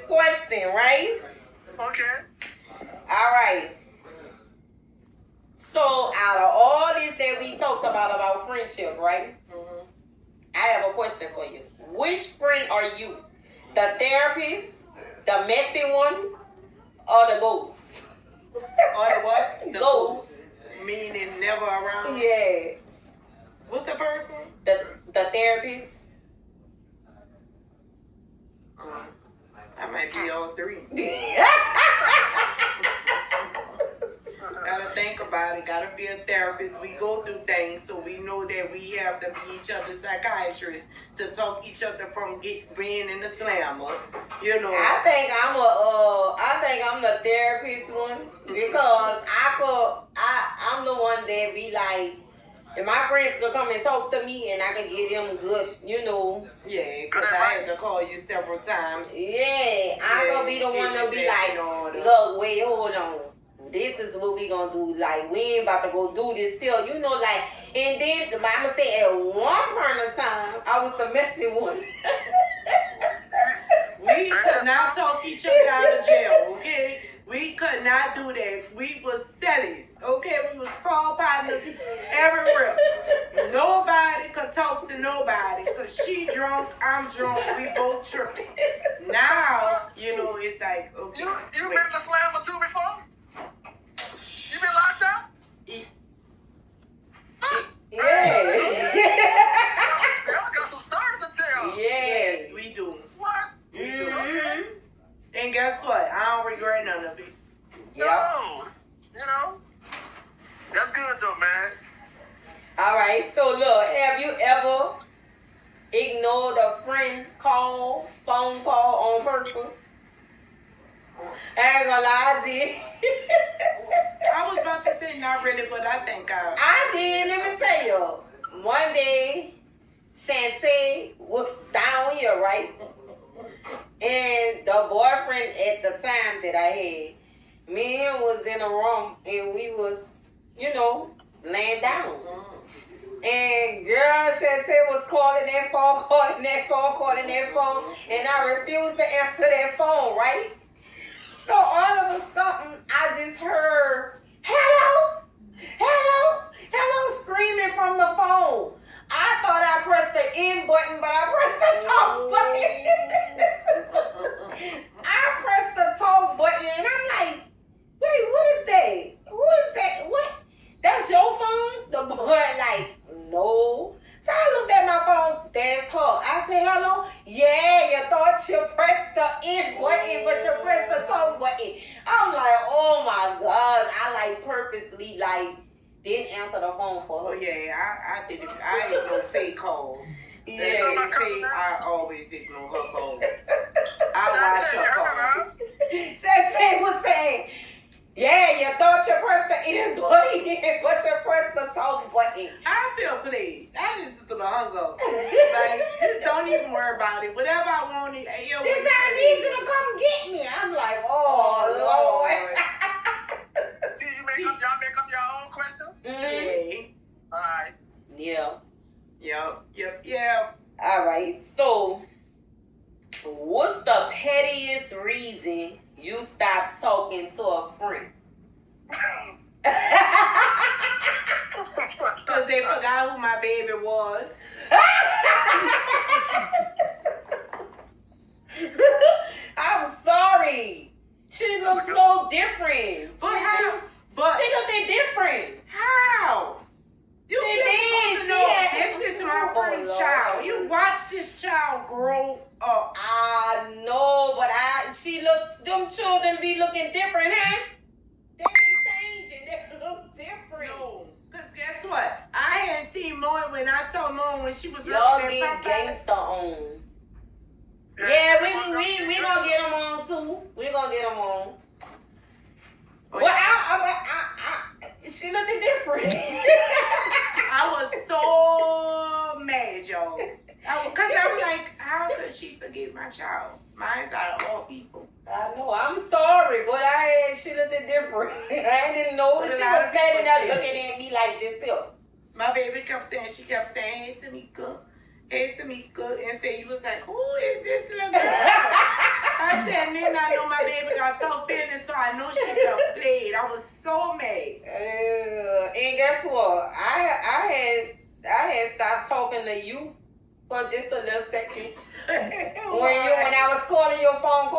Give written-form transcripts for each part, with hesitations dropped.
question, right? Okay. All right. So, out of all this that we talked about friendship, right? Mm-hmm. I have a question for you. Which friend are you? The therapist, the messy one, or the ghost? Or the what? The ghost. Meaning never around? Yeah. What's the first one? The therapist. I might be all three. Gotta think about it. Gotta be a therapist. We go through things, so we know that we have to be each other's psychiatrists to talk each other from being in the slammer. You know. I think I'm the therapist one because I'm the one that be like, if my friends could come and talk to me and I could give them good, Yeah, because I had to call you several times. Yeah, I'm gonna be the one to be like, look, wait, hold on. This is what we gonna do. Like, we ain't about to go do this till, and then the Bible say at one point of time, I was the messy one. We could not talk each other out of jail, okay? We could not do that. We was sellies, okay? We was fall partners everywhere. Nobody could talk to nobody because she drunk, I'm drunk, we both tripping. Now, it's like, okay. You been to Slammer too before? You been locked up? Yeah. Y'all got some stories to tell. Yes, we do. What? We do. And guess what? I don't regret none of it. No. That's good though, man. All right. So look, have you ever ignored a friend's phone call on purpose? I ain't gonna lie, I did. I was about to say not really, but I think I did. Let me tell you. One day, Shantae was down here, right? And the boyfriend at the time that I had, me and him was in a room and we was, laying down. And girl, Shantae was calling that phone, and I refused to answer that phone, right? So all of a sudden, I just heard, hello, screaming from the phone. I thought I pressed the end button, but I pressed the talk button. I pressed the talk button, and I'm like, wait, what is that? Who is that? What? That's your phone? The boy like, no. So I looked at my phone, that's her. I said, hello? Yeah, you thought you pressed the end button, but you pressed the talk button. I'm like, oh my God. I purposely didn't answer the phone for her. Oh yeah, I did it. I ignore fake calls. Yeah. I always ignore her calls. I watch her calls. Shantae was saying, yeah, you thought you pressed the end button, but you pressed the talk button. I feel played. I just gonna hung up. Just don't even worry about it. Whatever I want, she said, I need you to come get me. I'm like, oh Lord. See, y'all make up your own questions? Mm-hmm. All right. Yeah. Yeah. All right. So, what's the pettiest reason you stopped talking to a friend? Because they forgot who my baby was. I'm sorry. She looks so different. But how? But she looked different. How? You did. This is my friend's child. You watch this child grow up. I know, but them children be looking different, huh? They be changing. They look different. No, because guess what? I hadn't seen Moe when I saw Moe when she was y'all working get gangsta on. Yeah, we gonna get them on too. We gonna get them on. But she looked different. I was so mad, y'all. Because I was like, how could she forget my child? Mine's out of all people. I know. I'm sorry, but she looked different. I didn't know she was standing there looking at me like this. My baby she kept saying, hey, Tamika, and say, you was like, who is this little girl? I said, And then I know my baby got so feeling, so I know she got played. I was so mad. And guess what? I had stopped talking to you for just a little second. When I was calling your phone,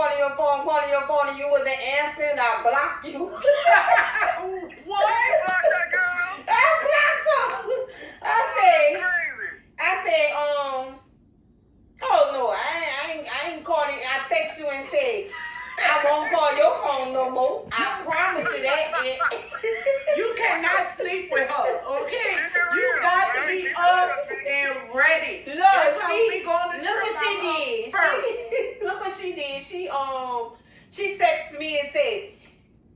and you wasn't answering, I blocked you. What? Block that girl. I blocked her. Crazy. I said, oh no, I ain't calling. I text you and said, I won't call your phone no more. I promise you that. You cannot sleep with her, okay? You got to be up and ready. Look, That's how we going to look what she did. Look what she did. She texted me and said,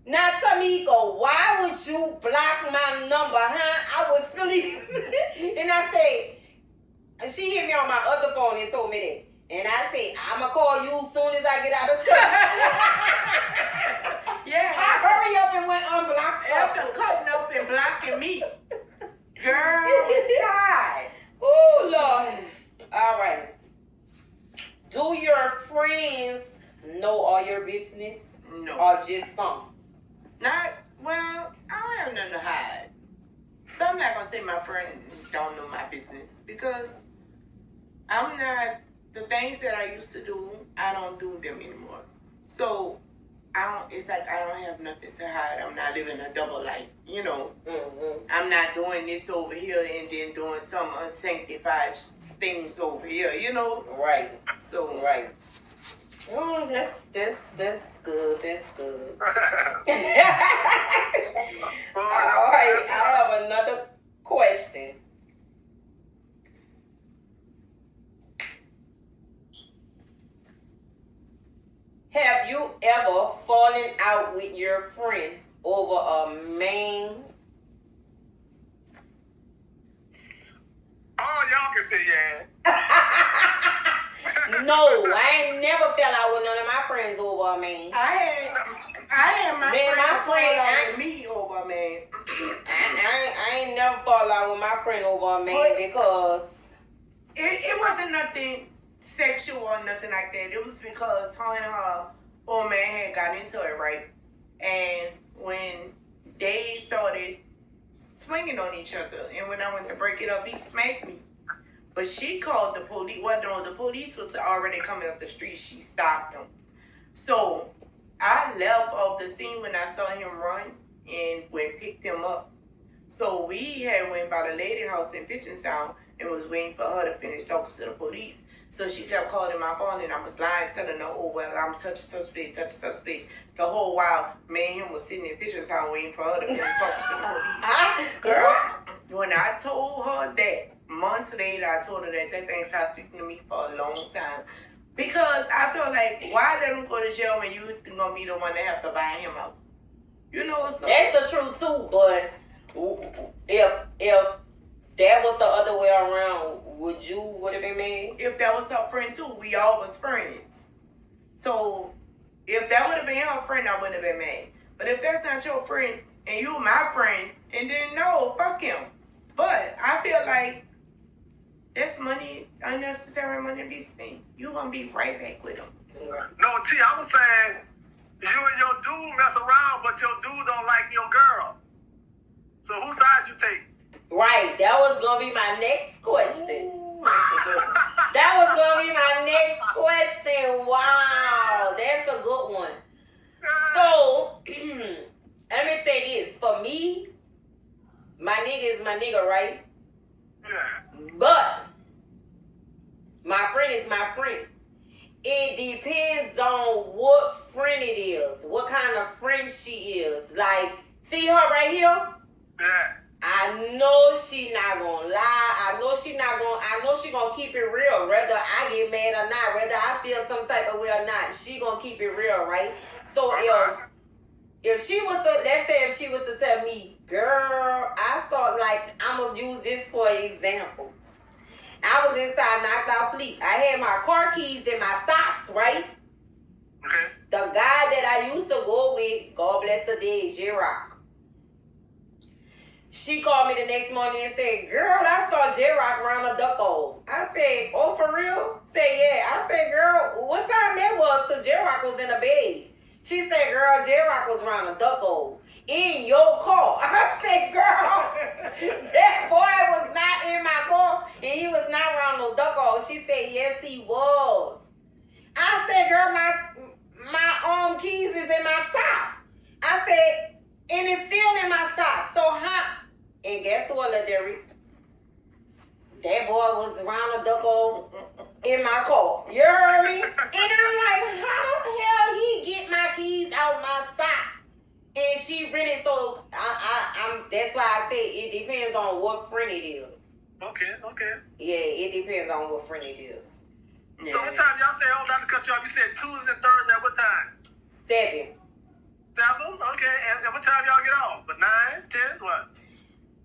"Now, Tamika, why would you block my number, huh? I was sleeping." And I said, and she hit me on my other phone and told me that. And I said, I'ma call you as soon as I get out of church. Yeah. I hurry up and went unblocked her. After cutting up and blocking me. Girl, it's tired. Ooh, Lord. All right. Do your friends know all your business? No. Or just some? Not, well, I don't have nothing to hide. So I'm not going to say my friends don't know my business because I'm not, the things that I used to do, I don't do them anymore. So it's like I don't have nothing to hide. I'm not living a double life, you know. Mm-hmm. I'm not doing this over here and then doing some unsanctified things over here, you know. Right. So Right. Oh, that's good. That's good. All right. I have another question. Have you ever fallen out with your friend over a man? Oh, y'all can say yeah. No, I ain't never fell out with none of my friends over a man. I had my Man, friend my fall friend, out with me over, man. I ain't never fall out with my friend over a man But- because It wasn't nothing sexual or nothing like that. It was because her and her old man had got into it, right? And when they started swinging on each other, and when I went to break it up, he smacked me. But she called the police. Well, no, the police was already coming up the street. She stopped them. So I left off the scene when I saw him run and went picked him up. So we had went by the lady house in Pitchenstown and was waiting for her to finish talking to the police. So she kept calling my phone and I was lying, telling her, oh, well, I'm such and such place. The whole while, me and him was sitting in Pitchenstown waiting for her to finish talking to the police. Girl, when I told her that, months later, I told her that thing stopped speaking to me for a long time. Because I feel like, why let him go to jail when you're going to be the one that have to buy him out? You know, so that's the truth too. But if that was the other way around, would have been mad? if that was her friend too, we all was friends. So if that would have been her friend, I wouldn't have been mad. But if that's not your friend and you my friend, and then no, fuck him. But I feel like that's money, unnecessary money to be spent. You gonna be right back with him. No, T, I was saying you and your dude mess around, but your dude don't like your girl. So whose side you take? Right. That was gonna be my next question. Ooh, that's a good one. That was gonna be my next question. Wow, that's a good one. So let me say this. For me, my nigga is my nigga, right? Yeah. But my friend is my friend. It depends on what friend it is, what kind of friend she is. Like, see her right here? Yeah. I know she not gonna lie. I know she gonna keep it real. Whether I get mad or not, whether I feel some type of way or not, she gonna keep it real, right? So if she was to, let's say if she was to tell me, girl, I thought like I'm gonna use this for example. I was inside, knocked out sleep. I had my car keys in my socks, right? Okay. The guy that I used to go with, God bless the dead, J-Rock. She called me the next morning and said, girl, I saw J-Rock around a duck hole. I said, oh, for real? Say, yeah. I said, girl, what time that was? Because J-Rock was in a bed. She said, girl, J-Rock was around a duck hole in your car. I said, girl, that boy was not in my car and he was not around no duck hole. She said, yes, he was. I said, girl, my keys is in my sock. I said, and it's still in my sock. So how? And guess what, Laderi? That boy was around a duck hole in my car. You heard me? And I'm like, how the hell he get my keys out my sock? And she really, so I'm. That's why I say it depends on what friend it is. Okay. Yeah, it depends on what friend it is. So what time y'all say? Oh, not to cut you off. You said Tuesday and Thursday. At what time? 7. 7? Okay. And what time y'all get off? But 9, 10, what?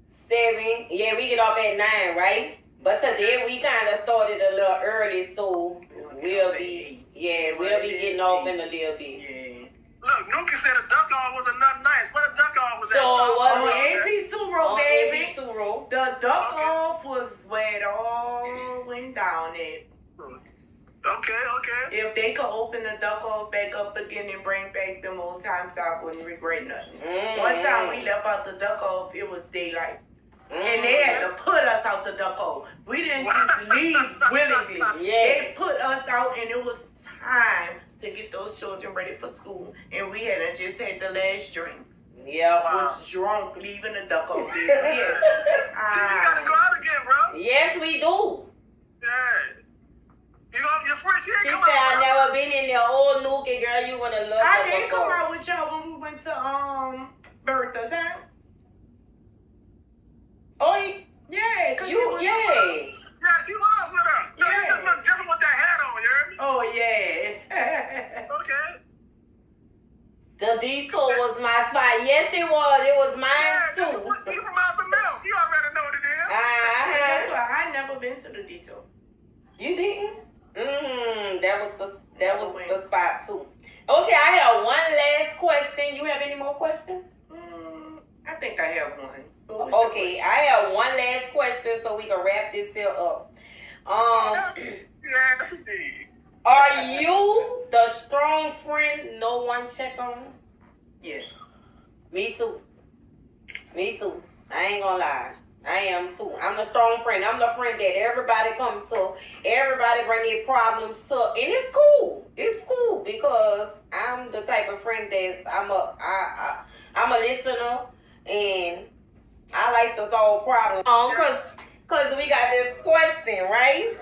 7. Yeah, we get off at 9, right? But today we kind of started a little early, so we'll be getting off in a little bit. Yeah. Look, Nuki said a duck off was another nice. What a duck off was that? So it was AP2 roll, baby. AP2 roll. The duck off was where it all went down at. Okay. If they could open the duck off back up again and bring back them old times, I wouldn't regret nothing. One time we left out the duck off, it was daylight. And they had to put us out the duck hole. We didn't just leave willingly. Yeah. They put us out and it was time to get those children ready for school. And we had just had the last drink. Yeah. Was drunk leaving the duck hole. See, you gotta go out again, bro. Yes, we do. Yeah. Your friend, she She ain't said, come out. I never been in there. Old Nuki, girl, you want to love I her did come before. out with y'all when we went to Bertha's house. Oh, Yeah, cause you, it was yeah. Yeah, she was with her. So Yeah. you just look different with that hat on, you heard me? Oh yeah. Okay. The detour was my spot. Yes, it was. It was mine Yeah, too. you from out the milk. You already know what it is. That's why I never been to the detour. You didn't? That was the spot too. Okay, I have one last question. You have any more questions? I think I have one. What was your Okay, question? I have one last question so we can wrap this here up. Yes, indeed. Are you the strong friend no one check on? Yes. Me too. I ain't gonna lie. I am too. I'm the strong friend. I'm the friend that everybody comes to. Everybody bring their problems to. And it's cool. It's cool because I'm the type of friend that I'm a listener and I like to solve problems. Cause we got this question, right?